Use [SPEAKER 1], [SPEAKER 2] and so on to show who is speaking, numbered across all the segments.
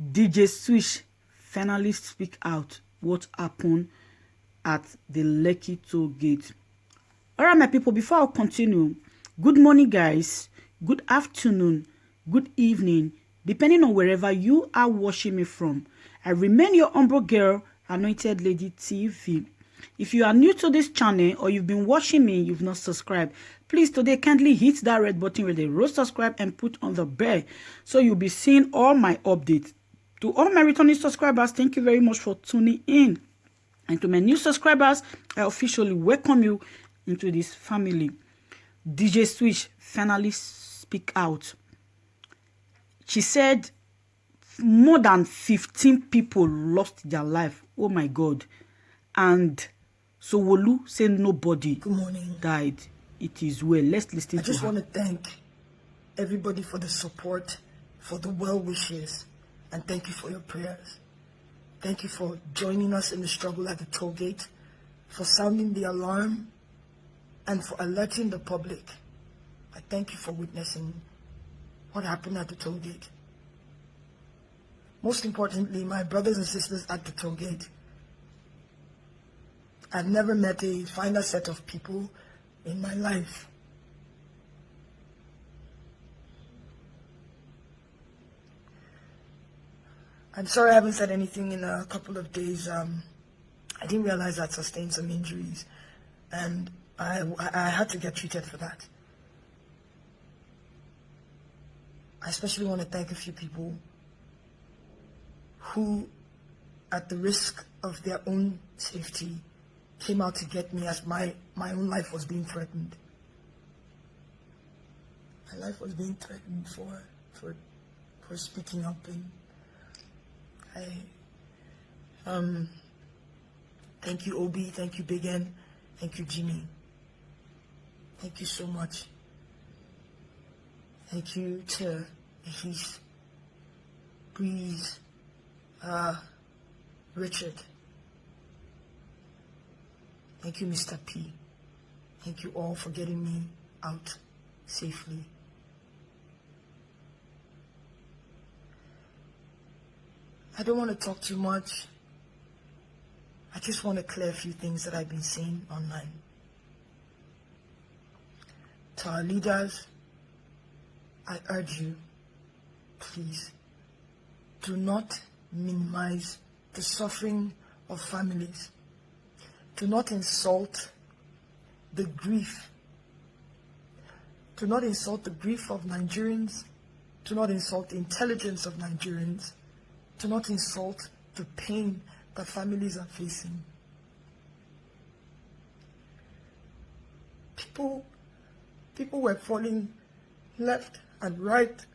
[SPEAKER 1] DJ Swish finally speak out what happened at the Lekki Tollgate. All right, my people, before I continue, good morning, guys. Good afternoon, good evening, depending on wherever you are watching me from. I remain your humble girl, Anointed Lady TV. If you are new to this channel or you've been watching me, you've not subscribed, please today kindly hit that red button with a roll subscribe and put on the bell so you'll be seeing all my updates. To all my returning subscribers, thank you very much for tuning in. And to my new subscribers, I officially welcome you into this family. DJ Swish finally speak out. She said more than 15 people lost their life. Oh my God. And Sowolu said nobody died. It is well. Let's listen to her.
[SPEAKER 2] I just want to thank everybody for the support, for the well wishes, and thank you for your prayers. Thank you for joining us in the struggle at the toll gate, for sounding the alarm, and for alerting the public. I thank you for witnessing what happened at the toll gate. Most importantly, my brothers and sisters at the toll gate. I've never met a finer set of people in my life. I'm sorry I haven't said anything in a couple of days. I didn't realize I'd sustained some injuries, and I had to get treated for that. I especially want to thank a few people who, at the risk of their own safety, came out to get me as my own life was being threatened. My life was being threatened for speaking up, and thank you Obi, thank you Big N, thank you Jimmy. Thank you so much. Thank you to Heath, Breeze, Richard. Thank you, Mr. P. Thank you all for getting me out safely. I don't want to talk too much. I just want to clear a few things that I've been seeing online. To our leaders, I urge you, please, do not minimize the suffering of families. Do not insult the grief. Do not insult the grief of Nigerians. Do not insult the intelligence of Nigerians. Do not insult the pain that families are facing. People were falling left and right.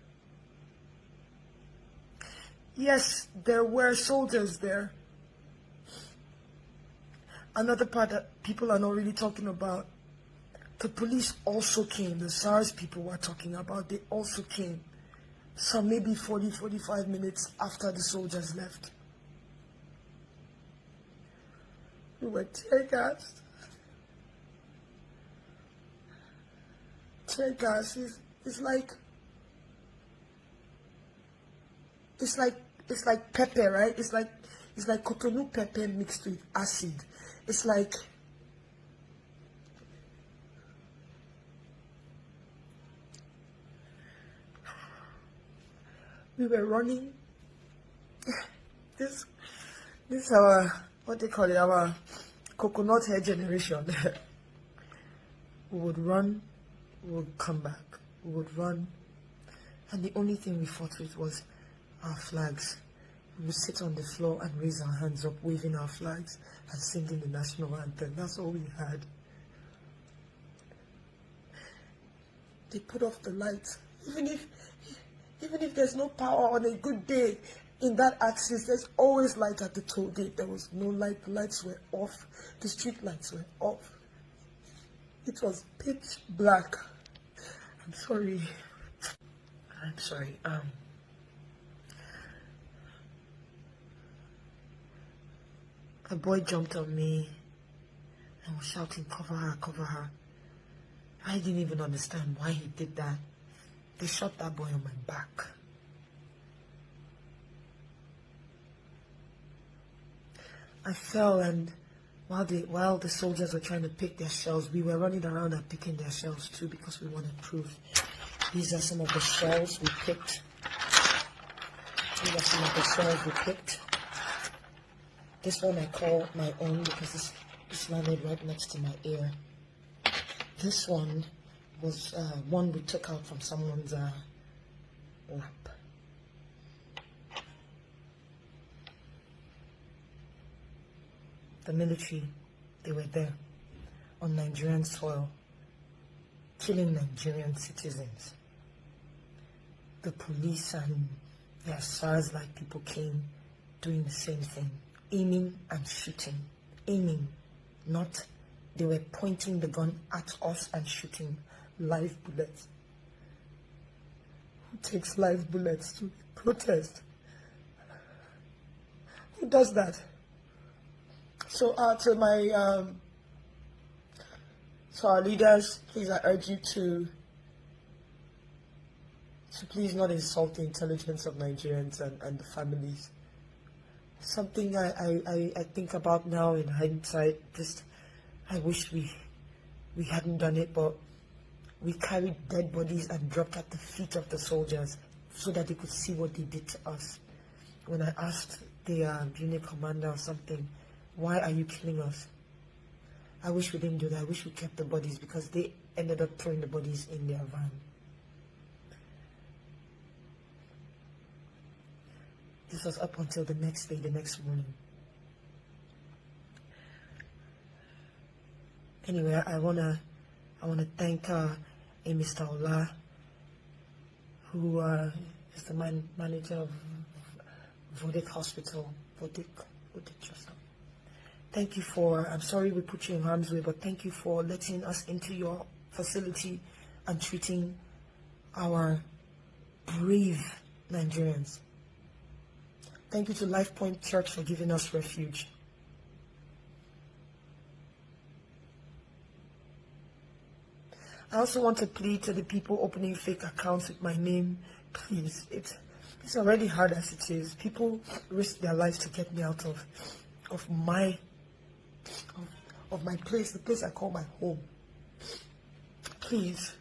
[SPEAKER 2] Yes, there were soldiers there. Another part that people are not really talking about, the police also came. The SARS people were talking about, they also came. Some maybe 40-45 minutes after the soldiers left. We were tear gassed. Tear gas is like pepper, right? It's like coconut pepper mixed with acid. It's like we were running. This is our, what they call it, our coconut hair generation. We would run, we would come back, we would run, and the only thing we fought with was our flags. We would sit on the floor and raise our hands up, waving our flags and singing the national anthem. That's all we had. They put off the lights. Even if there's no power on a good day in that axis, there's always light at the toll gate. There was no light. The lights were off. The street lights were off. It was pitch black. I'm sorry. A boy jumped on me and was shouting, "Cover her, cover her." I didn't even understand why he did that. They shot that boy on my back. I fell, and while the soldiers were trying to pick their shells, we were running around and picking their shells too because we wanted proof. These are some of the shells we picked. These are some of the shells we picked. This one I call my own because this landed right next to my ear. This one was one we took out from someone's lap. The military, they were there on Nigerian soil, killing Nigerian citizens. The police and the SARS-like people came doing the same thing, aiming and shooting. Aiming, not, they were pointing the gun at us and shooting live bullets. Who takes live bullets to protest? Who does that? So to our leaders, please, I urge you to please not insult the intelligence of Nigerians and the families. Something I think about now in hindsight, just I wish we hadn't done it, but we carried dead bodies and dropped at the feet of the soldiers so that they could see what they did to us. When I asked the unit commander or something, why are you killing us? I wish we didn't do that. I wish we kept the bodies because they ended up throwing the bodies in their van. This was up until the next day, the next morning. Anyway, I wanna thank Mr. Ola, who is the manager of Vodik Hospital. Vodik just now. Thank you for, I'm sorry we put you in harm's way, but thank you for letting us into your facility and treating our brave Nigerians. Thank you to Life Point Church for giving us refuge. I also want to plead to the people opening fake accounts with my name. Please, it's already hard as it is. People risk their lives to get me out of my place, the place I call my home. Please,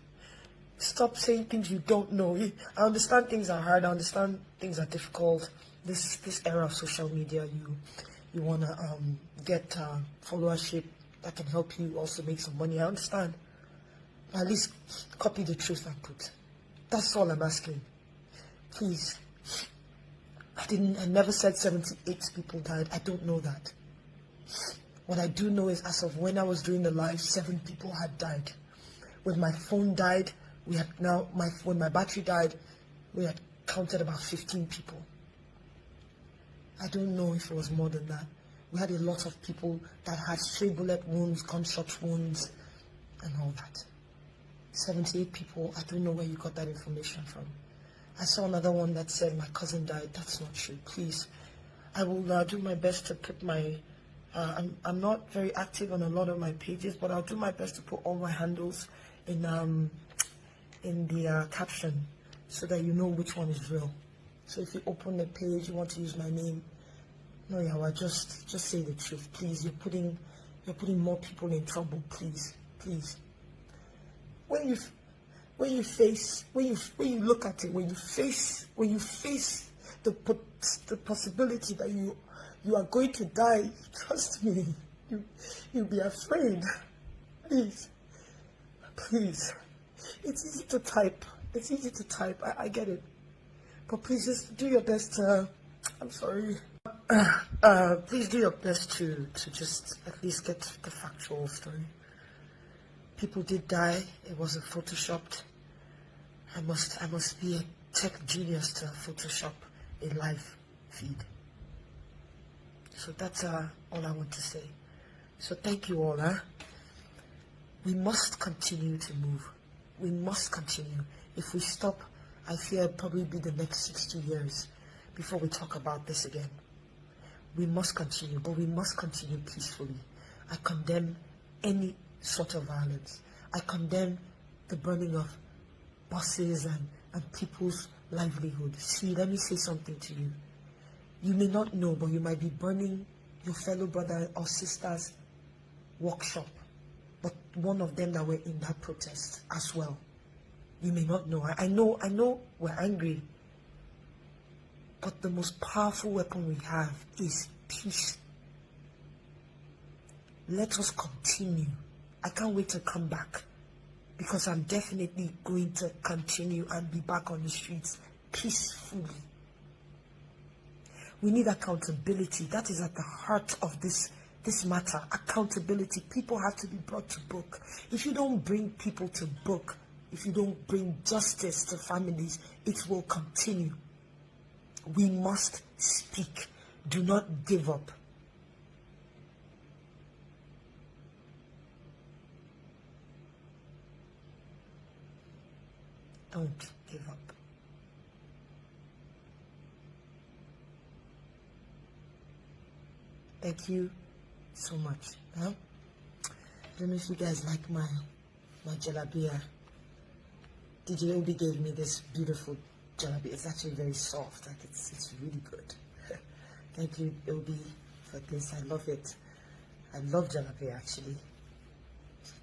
[SPEAKER 2] stop saying things you don't know. I understand things are hard. I understand things are difficult. This era of social media, you wanna get followership that can help you also make some money. I understand. At least copy the truth and put. That's all I'm asking. Please. I never said 78 people died. I don't know that. What I do know is as of when I was doing the live, 7 people had died. When my phone died, when my battery died, we had counted about 15 people. I don't know if it was more than that. We had a lot of people that had stray bullet wounds, gunshot wounds, and all that. 78 people, I don't know where you got that information from. I saw another one that said my cousin died. That's not true. Please, I will do my best to put my, I'm not very active on a lot of my pages, but I'll do my best to put all my handles in the caption so that you know which one is real. So if you open the page, you want to use my name, no, yeah, just say the truth, please. You're putting more people in trouble, please. When you look at it, when you face the possibility that you are going to die, trust me, you'll be afraid. Please. It's easy to type. I get it. But please just do your best to, I'm sorry. Please do your best to just at least get the factual story. People did die. It wasn't photoshopped. I must be a tech genius to Photoshop a live feed. So that's all I want to say. So thank you all. We must continue to move. We must continue. If we stop, I fear it'll probably be the next 60 years before we talk about this again. We must continue, but we must continue peacefully. I condemn any sort of violence. I condemn the burning of buses and people's livelihood. See, let me say something to you. You may not know, but you might be burning your fellow brother or sister's workshop, but one of them that were in that protest as well. You may not know. I know we're angry, but the most powerful weapon we have is peace. Let us continue. I can't wait to come back, because I'm definitely going to continue and be back on the streets peacefully. We need accountability. That is at the heart of this matter. Accountability. People have to be brought to book. If you don't bring people to book, if you don't bring justice to families, it will continue. We must speak. Do not give up. Don't give up. Thank you so much. Huh? I don't know if you guys like my jalabia. DJ Obi gave me this beautiful jalabia. It's actually very soft. Like it's really good. Thank you, Obi, for this. I love it. I love jalabia actually.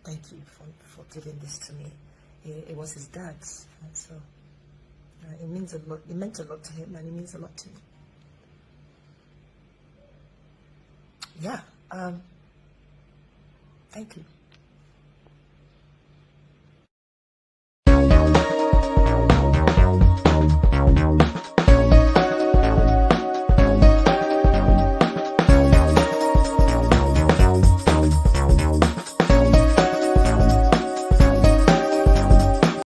[SPEAKER 2] Thank you for giving this to me. It was his dad's, and so it means a lot. It meant a lot to him, and it means a lot to me. Yeah. Thank you.